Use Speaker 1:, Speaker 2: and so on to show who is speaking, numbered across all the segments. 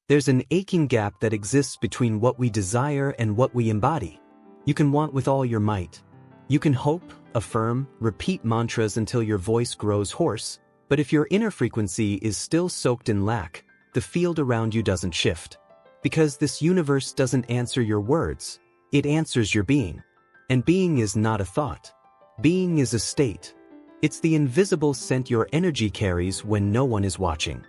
Speaker 1: There's an aching gap that exists between what we desire and what we embody. You can want with all your might. You can hope, affirm, repeat mantras until your voice grows hoarse, but if your inner frequency is still soaked in lack, the field around you doesn't shift. Because this universe doesn't answer your words, it answers your being. And being is not a thought. Being is a state. It's the invisible scent your energy carries when no one is watching.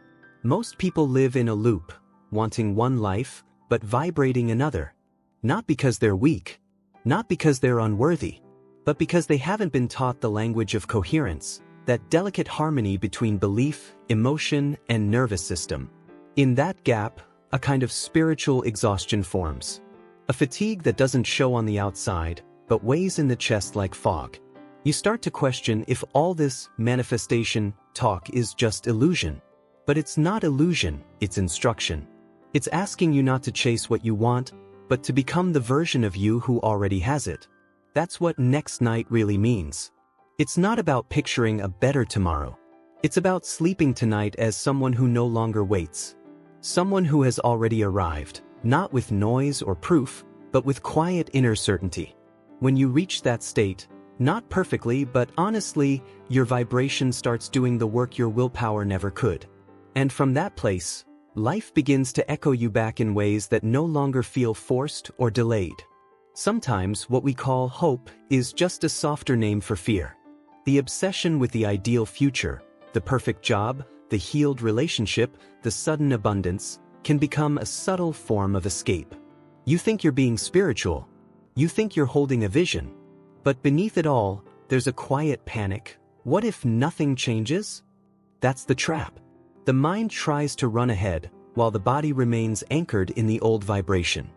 Speaker 1: Most people live in a loop, wanting one life, but vibrating another. Not because they're weak, not because they're unworthy, but because they haven't been taught the language of coherence, that delicate harmony between belief, emotion, and nervous system. In that gap, a kind of spiritual exhaustion forms. A fatigue that doesn't show on the outside, but weighs in the chest like fog. You start to question if all this manifestation talk is just illusion. But it's not illusion, it's instruction. It's asking you not to chase what you want, but to become the version of you who already has it. That's what next night really means. It's not about picturing a better tomorrow. It's about sleeping tonight as someone who no longer waits. Someone who has already arrived, not with noise or proof, but with quiet inner certainty. When you reach that state, not perfectly but honestly, your vibration starts doing the work your willpower never could. And from that place, life begins to echo you back in ways that no longer feel forced or delayed. Sometimes what we call hope is just a softer name for fear. The obsession with the ideal future, the perfect job, the healed relationship, the sudden abundance, can become a subtle form of escape. You think you're being spiritual. You think you're holding a vision. But beneath it all, there's a quiet panic. What if nothing changes? That's the trap. The mind tries to run ahead, while the body remains anchored in the old vibration.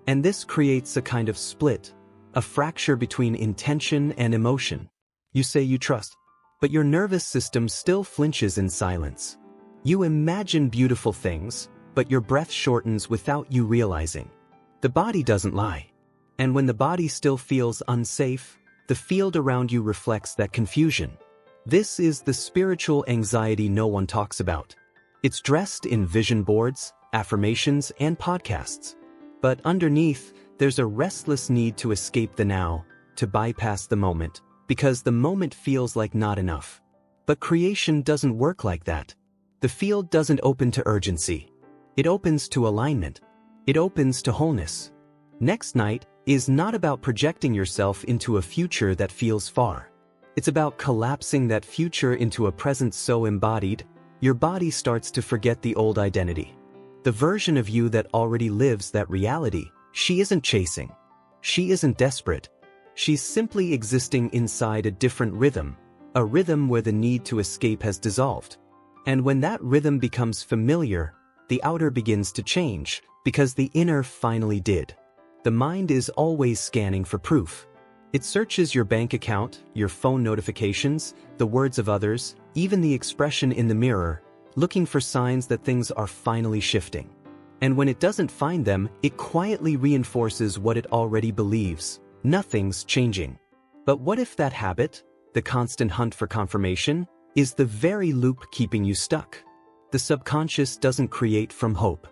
Speaker 1: And this creates a kind of split, a fracture between intention and emotion. You say you trust, but your nervous system still flinches in silence. You imagine beautiful things, but your breath shortens without you realizing. The body doesn't lie. And when the body still feels unsafe, the field around you reflects that confusion. This is the spiritual anxiety no one talks about. It's dressed in vision boards, affirmations, and podcasts. But underneath, there's a restless need to escape the now, to bypass the moment, because the moment feels like not enough. But creation doesn't work like that. The field doesn't open to urgency. It opens to alignment. It opens to wholeness. Next night is not about projecting yourself into a future that feels far. It's about collapsing that future into a present so embodied, your body starts to forget the old identity. The version of you that already lives that reality, she isn't chasing. She isn't desperate. She's simply existing inside a different rhythm, a rhythm where the need to escape has dissolved. And when that rhythm becomes familiar, the outer begins to change, because the inner finally did. The mind is always scanning for proof. It searches your bank account, your phone notifications, the words of others, even the expression in the mirror, looking for signs that things are finally shifting. And when it doesn't find them, it quietly reinforces what it already believes. Nothing's changing. But what if that habit, the constant hunt for confirmation, is the very loop keeping you stuck? The subconscious doesn't create from hope.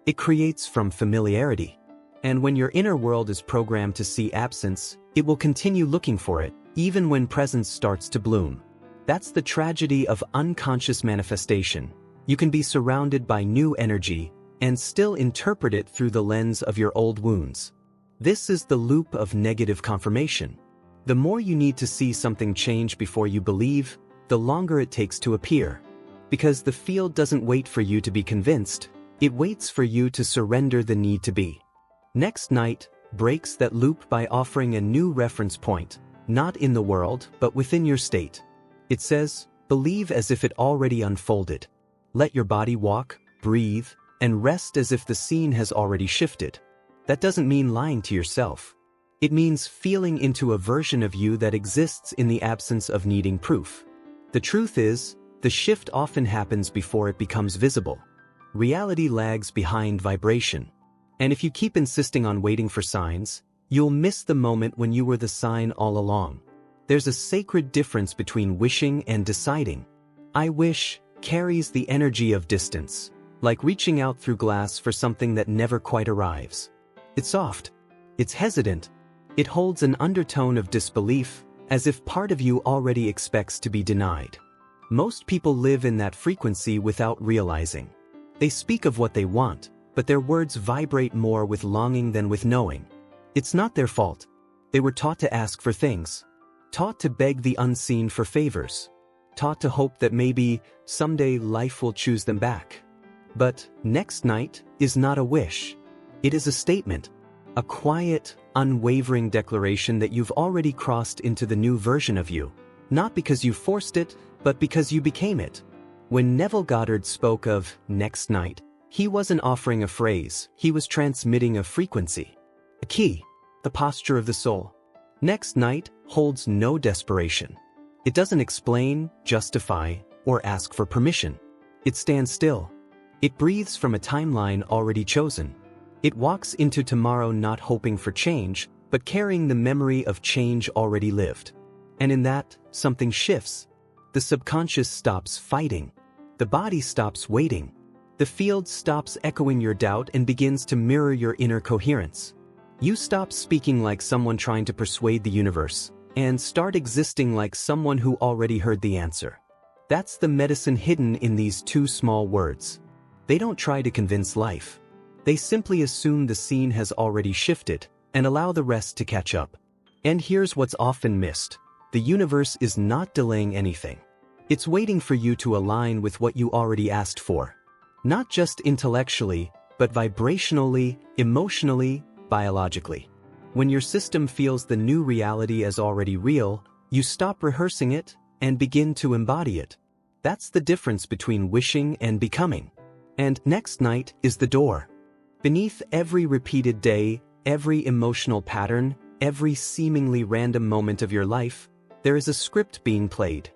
Speaker 1: It creates from familiarity. And when your inner world is programmed to see absence, it will continue looking for it, even when presence starts to bloom. That's the tragedy of unconscious manifestation. You can be surrounded by new energy and still interpret it through the lens of your old wounds. This is the loop of negative confirmation. The more you need to see something change before you believe, the longer it takes to appear. Because the field doesn't wait for you to be convinced, it waits for you to surrender the need to be. Next night breaks that loop by offering a new reference point, not in the world, but within your state. It says, believe as if it already unfolded. Let your body walk, breathe, and rest as if the scene has already shifted. That doesn't mean lying to yourself. It means feeling into a version of you that exists in the absence of needing proof. The truth is, the shift often happens before it becomes visible. Reality lags behind vibration. And if you keep insisting on waiting for signs, you'll miss the moment when you were the sign all along. There's a sacred difference between wishing and deciding. I wish carries the energy of distance, like reaching out through glass for something that never quite arrives. It's soft. It's hesitant. It holds an undertone of disbelief, as if part of you already expects to be denied. Most people live in that frequency without realizing. They speak of what they want, but their words vibrate more with longing than with knowing. It's not their fault. They were taught to ask for things, taught to beg the unseen for favors, taught to hope that maybe, someday life will choose them back. But next night is not a wish. It is a statement, a quiet, unwavering declaration that you've already crossed into the new version of you, not because you forced it, but because you became it. When Neville Goddard spoke of next night, he wasn't offering a phrase, he was transmitting a frequency, a key, the posture of the soul. Next night holds no desperation. It doesn't explain, justify, or ask for permission. It stands still. It breathes from a timeline already chosen. It walks into tomorrow not hoping for change, but carrying the memory of change already lived. And in that, something shifts. The subconscious stops fighting. The body stops waiting. The field stops echoing your doubt and begins to mirror your inner coherence. You stop speaking like someone trying to persuade the universe, and start existing like someone who already heard the answer. That's the medicine hidden in these two small words. They don't try to convince life. They simply assume the scene has already shifted, and allow the rest to catch up. And here's what's often missed. The universe is not delaying anything. It's waiting for you to align with what you already asked for. Not just intellectually, but vibrationally, emotionally, biologically. When your system feels the new reality as already real, you stop rehearsing it and begin to embody it. That's the difference between wishing and becoming. And next night is the door. Beneath every repeated day, every emotional pattern, every seemingly random moment of your life, there is a script being played.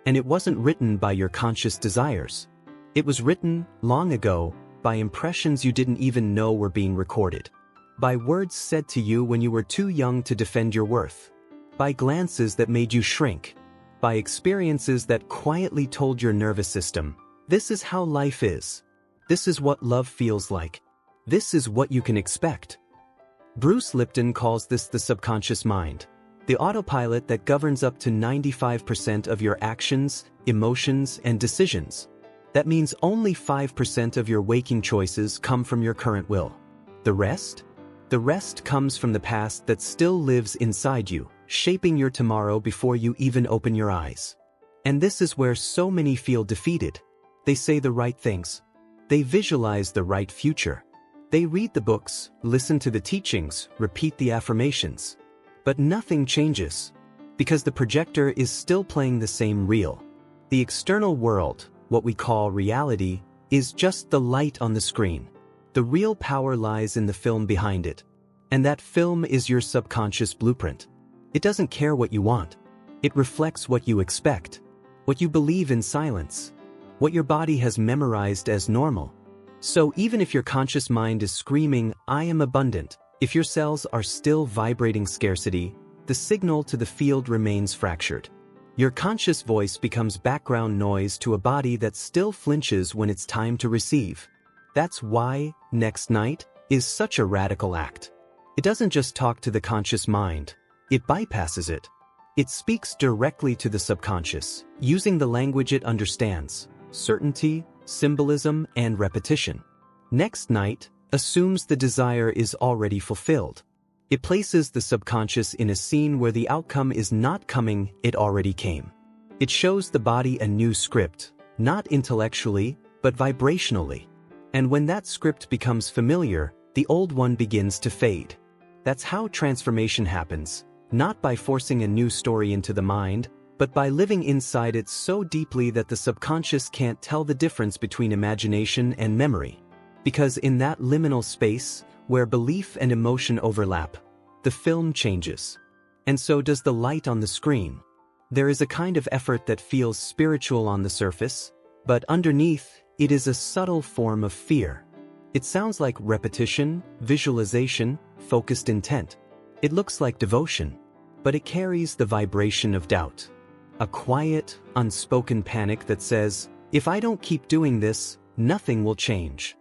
Speaker 1: And it wasn't written by your conscious desires. It was written, long ago, by impressions you didn't even know were being recorded. By words said to you when you were too young to defend your worth. By glances that made you shrink. By experiences that quietly told your nervous system, this is how life is. This is what love feels like. This is what you can expect. Bruce Lipton calls this the subconscious mind, the autopilot that governs up to 95% of your actions, emotions, and decisions. That means only 5% of your waking choices come from your current will. The rest? The rest comes from the past that still lives inside you, shaping your tomorrow before you even open your eyes. And this is where so many feel defeated. They say the right things. They visualize the right future. They read the books, listen to the teachings, repeat the affirmations. But nothing changes, because the projector is still playing the same reel. The external world, what we call reality, is just the light on the screen. The real power lies in the film behind it. And that film is your subconscious blueprint. It doesn't care what you want. It reflects what you expect, what you believe in silence, what your body has memorized as normal. So even if your conscious mind is screaming, "I am abundant," if your cells are still vibrating scarcity, the signal to the field remains fractured. Your conscious voice becomes background noise to a body that still flinches when it's time to receive. That's why next night is such a radical act. It doesn't just talk to the conscious mind, it bypasses it. It speaks directly to the subconscious, using the language it understands: certainty, symbolism, and repetition. Next night assumes the desire is already fulfilled. It places the subconscious in a scene where the outcome is not coming, it already came. It shows the body a new script, not intellectually, but vibrationally. And when that script becomes familiar, the old one begins to fade. That's how transformation happens, not by forcing a new story into the mind, but by living inside it so deeply that the subconscious can't tell the difference between imagination and memory. Because in that liminal space, where belief and emotion overlap, the film changes. And so does the light on the screen. There is a kind of effort that feels spiritual on the surface, but underneath, it is a subtle form of fear. It sounds like repetition, visualization, focused intent. It looks like devotion, but it carries the vibration of doubt. A quiet, unspoken panic that says, if I don't keep doing this, nothing will change.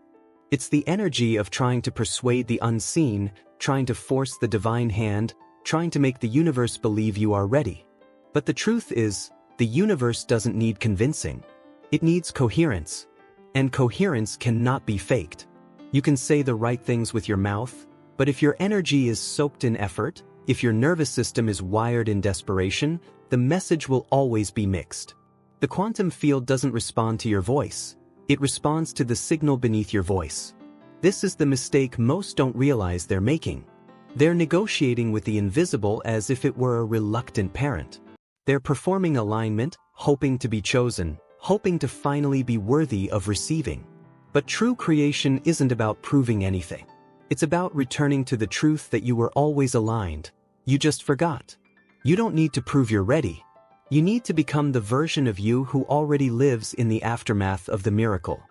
Speaker 1: It's the energy of trying to persuade the unseen, trying to force the divine hand, trying to make the universe believe you are ready. But the truth is, the universe doesn't need convincing. It needs coherence. And coherence cannot be faked. You can say the right things with your mouth, but if your energy is soaked in effort, if your nervous system is wired in desperation, the message will always be mixed. The quantum field doesn't respond to your voice. It responds to the signal beneath your voice. This is the mistake most don't realize they're making. They're negotiating with the invisible as if it were a reluctant parent. They're performing alignment, hoping to be chosen, hoping to finally be worthy of receiving. But true creation isn't about proving anything. It's about returning to the truth that you were always aligned. You just forgot. You don't need to prove you're ready. You need to become the version of you who already lives in the aftermath of the miracle.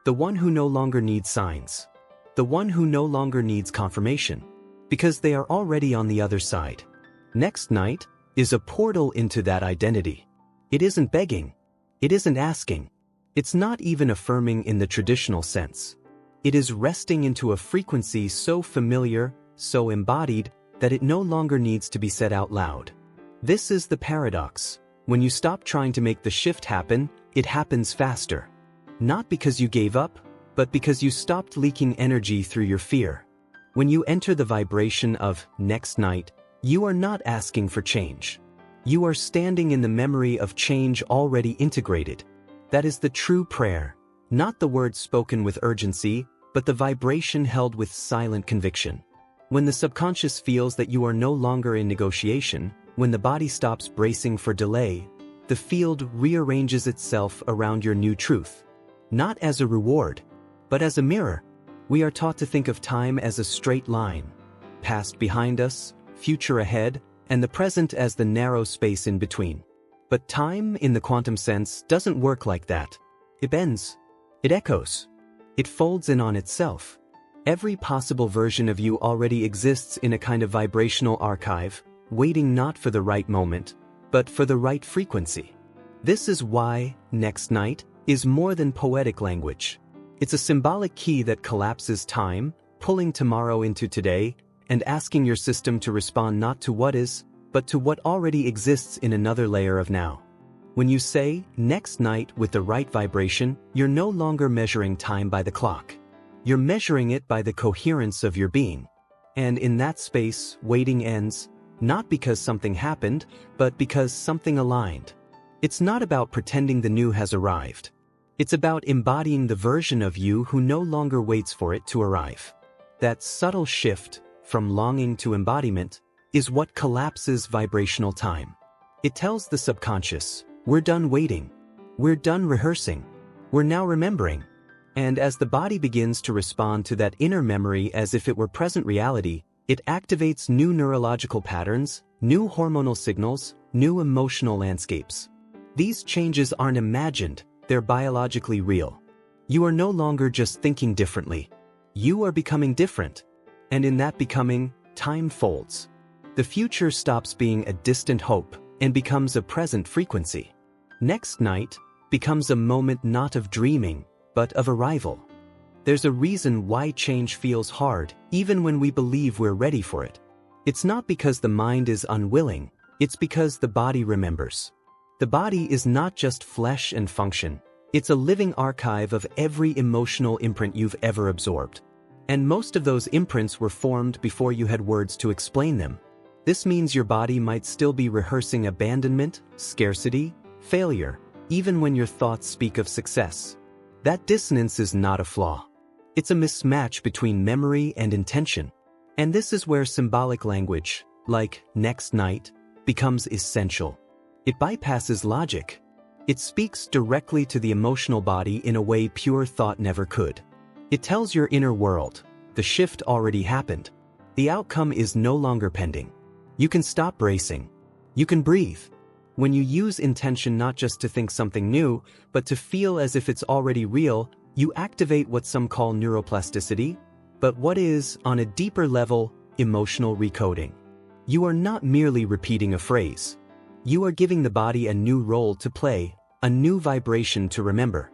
Speaker 1: The one who no longer needs signs. The one who no longer needs confirmation. Because they are already on the other side. Next night is a portal into that identity. It isn't begging. It isn't asking. It's not even affirming in the traditional sense. It is resting into a frequency so familiar, so embodied, that it no longer needs to be said out loud. This is the paradox. When you stop trying to make the shift happen, it happens faster. Not because you gave up, but because you stopped leaking energy through your fear. When you enter the vibration of next night, you are not asking for change. You are standing in the memory of change already integrated. That is the true prayer, not the words spoken with urgency, but the vibration held with silent conviction. When the subconscious feels that you are no longer in negotiation, when the body stops bracing for delay, the field rearranges itself around your new truth. Not as a reward, but as a mirror. We are taught to think of time as a straight line, past behind us, future ahead, and the present as the narrow space in between. But time, in the quantum sense, doesn't work like that. It bends. It echoes. It folds in on itself. Every possible version of you already exists in a kind of vibrational archive, waiting not for the right moment, but for the right frequency. This is why next night is more than poetic language. It's a symbolic key that collapses time, pulling tomorrow into today, and asking your system to respond not to what is, but to what already exists in another layer of now. When you say, next night with the right vibration, you're no longer measuring time by the clock. You're measuring it by the coherence of your being. And in that space, waiting ends, not because something happened, but because something aligned. It's not about pretending the new has arrived. It's about embodying the version of you who no longer waits for it to arrive. That subtle shift, from longing to embodiment, is what collapses vibrational time. It tells the subconscious, we're done waiting. We're done rehearsing. We're now remembering. And as the body begins to respond to that inner memory as if it were present reality, it activates new neurological patterns, new hormonal signals, new emotional landscapes. These changes aren't imagined, they're biologically real. You are no longer just thinking differently. You are becoming different. And in that becoming, time folds. The future stops being a distant hope and becomes a present frequency. Next night becomes a moment not of dreaming, but of arrival. There's a reason why change feels hard, even when we believe we're ready for it. It's not because the mind is unwilling, it's because the body remembers. The body is not just flesh and function, it's a living archive of every emotional imprint you've ever absorbed. And most of those imprints were formed before you had words to explain them. This means your body might still be rehearsing abandonment, scarcity, failure, even when your thoughts speak of success. That dissonance is not a flaw. It's a mismatch between memory and intention. And this is where symbolic language, like next night, becomes essential. It bypasses logic. It speaks directly to the emotional body in a way pure thought never could. It tells your inner world, the shift already happened. The outcome is no longer pending. You can stop bracing. You can breathe. When you use intention not just to think something new, but to feel as if it's already real, you activate what some call neuroplasticity, but what is, on a deeper level, emotional recoding. You are not merely repeating a phrase. You are giving the body a new role to play, a new vibration to remember.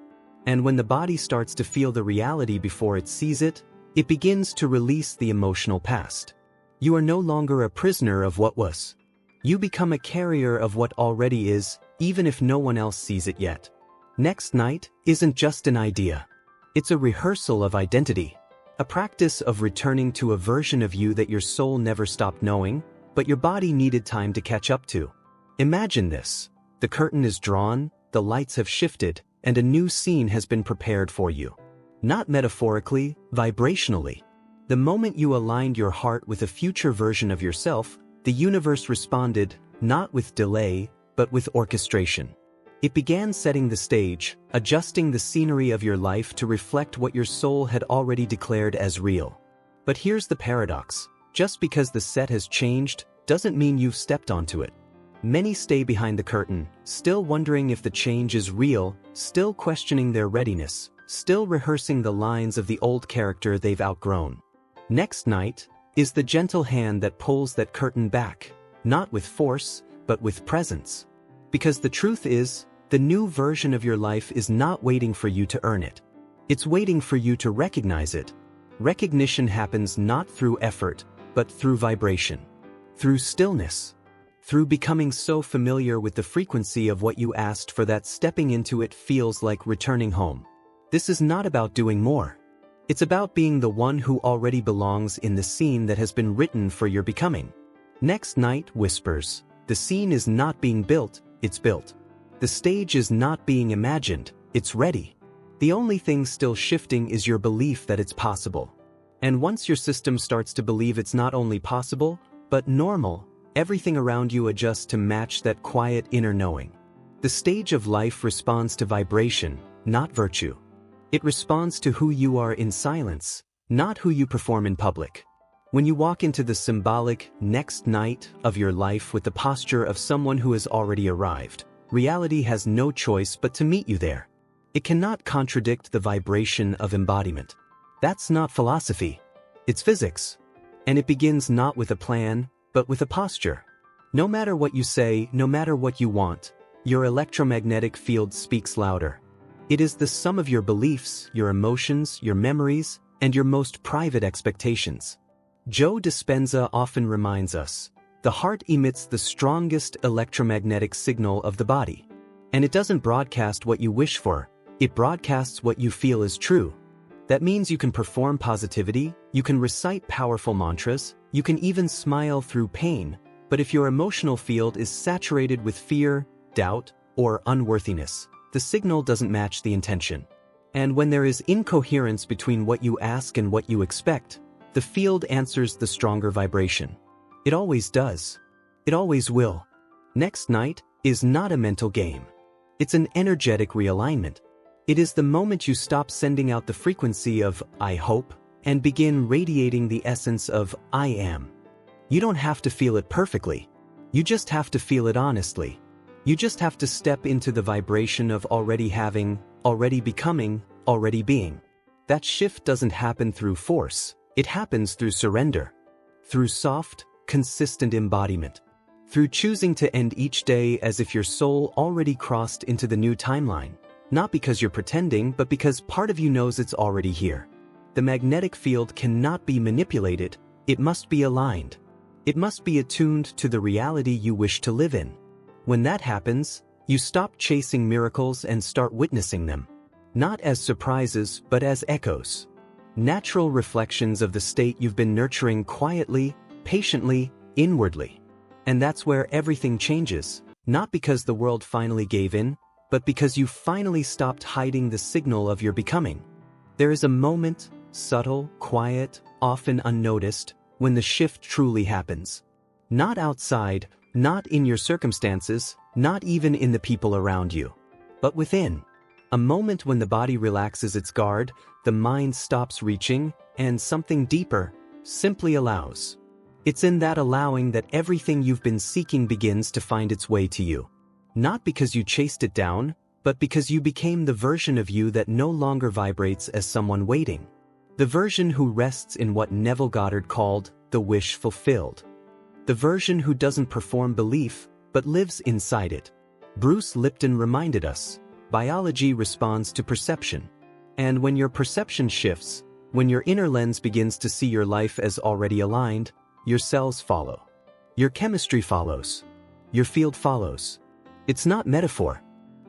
Speaker 1: And when the body starts to feel the reality before it sees it, it begins to release the emotional past. You are no longer a prisoner of what was. You become a carrier of what already is, even if no one else sees it yet. Next night isn't just an idea. It's a rehearsal of identity, a practice of returning to a version of you that your soul never stopped knowing, but your body needed time to catch up to. Imagine this. The curtain is drawn, the lights have shifted, and a new scene has been prepared for you. Not metaphorically, vibrationally. The moment you aligned your heart with a future version of yourself, the universe responded, not with delay, but with orchestration. It began setting the stage, adjusting the scenery of your life to reflect what your soul had already declared as real. But here's the paradox. Just because the set has changed, doesn't mean you've stepped onto it. Many stay behind the curtain, still wondering if the change is real, still questioning their readiness, still rehearsing the lines of the old character they've outgrown. Next night is the gentle hand that pulls that curtain back, not with force, but with presence. Because the truth is, the new version of your life is not waiting for you to earn it. It's waiting for you to recognize it. Recognition happens not through effort, but through vibration, through stillness, through becoming so familiar with the frequency of what you asked for that stepping into it feels like returning home. This is not about doing more. It's about being the one who already belongs in the scene that has been written for your becoming. Next night whispers, the scene is not being built, it's built. The stage is not being imagined, it's ready. The only thing still shifting is your belief that it's possible. And once your system starts to believe it's not only possible, but normal, everything around you adjusts to match that quiet inner knowing. The stage of life responds to vibration, not virtue. It responds to who you are in silence, not who you perform in public. When you walk into the symbolic next night of your life with the posture of someone who has already arrived, reality has no choice but to meet you there. It cannot contradict the vibration of embodiment. That's not philosophy. It's physics. And it begins not with a plan, but with a posture. No matter what you say, no matter what you want, your electromagnetic field speaks louder. It is the sum of your beliefs, your emotions, your memories, and your most private expectations. Joe Dispenza often reminds us, the heart emits the strongest electromagnetic signal of the body. And it doesn't broadcast what you wish for, it broadcasts what you feel is true. That means you can perform positivity, you can recite powerful mantras, you can even smile through pain, but if your emotional field is saturated with fear, doubt, or unworthiness, the signal doesn't match the intention. And when there is incoherence between what you ask and what you expect, the field answers the stronger vibration. It always does. It always will. Next night is not a mental game. It's an energetic realignment. It is the moment you stop sending out the frequency of "I hope" and begin radiating the essence of "I am." You don't have to feel it perfectly. You just have to feel it honestly. You just have to step into the vibration of already having, already becoming, already being. That shift doesn't happen through force. It happens through surrender. Through soft, consistent embodiment. Through choosing to end each day as if your soul already crossed into the new timeline. Not because you're pretending, but because part of you knows it's already here. The magnetic field cannot be manipulated, it must be aligned. It must be attuned to the reality you wish to live in. When that happens, you stop chasing miracles and start witnessing them. Not as surprises, but as echoes. Natural reflections of the state you've been nurturing quietly, patiently, inwardly. And that's where everything changes, not because the world finally gave in, but because you finally stopped hiding the signal of your becoming. There is a moment, subtle, quiet, often unnoticed, when the shift truly happens. Not outside, not in your circumstances, not even in the people around you, but within. A moment when the body relaxes its guard, the mind stops reaching, and something deeper simply allows. It's in that allowing that everything you've been seeking begins to find its way to you. Not because you chased it down, but because you became the version of you that no longer vibrates as someone waiting. The version who rests in what Neville Goddard called the wish fulfilled. The version who doesn't perform belief, but lives inside it. Bruce Lipton reminded us, Biology responds to perception. And when your perception shifts, when your inner lens begins to see your life as already aligned, your cells follow. Your chemistry follows. Your field follows. It's not metaphor.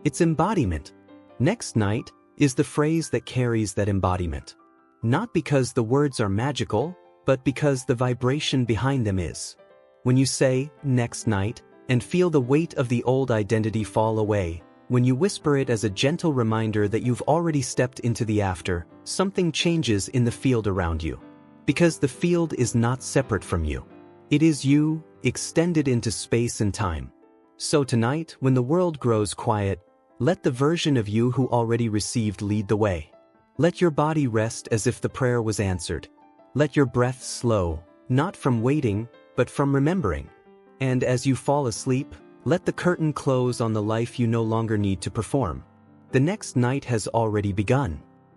Speaker 1: It's embodiment. Next night is the phrase that carries that embodiment. Not because the words are magical, but because the vibration behind them is. When you say, next night, and feel the weight of the old identity fall away, when you whisper it as a gentle reminder that you've already stepped into the after, something changes in the field around you. Because the field is not separate from you. It is you, extended into space and time. So tonight, when the world grows quiet, let the version of you who already received lead the way. Let your body rest as if the prayer was answered. Let your breath slow, not from waiting, but from remembering. And as you fall asleep, let the curtain close on the life you no longer need to perform. The next night has already begun.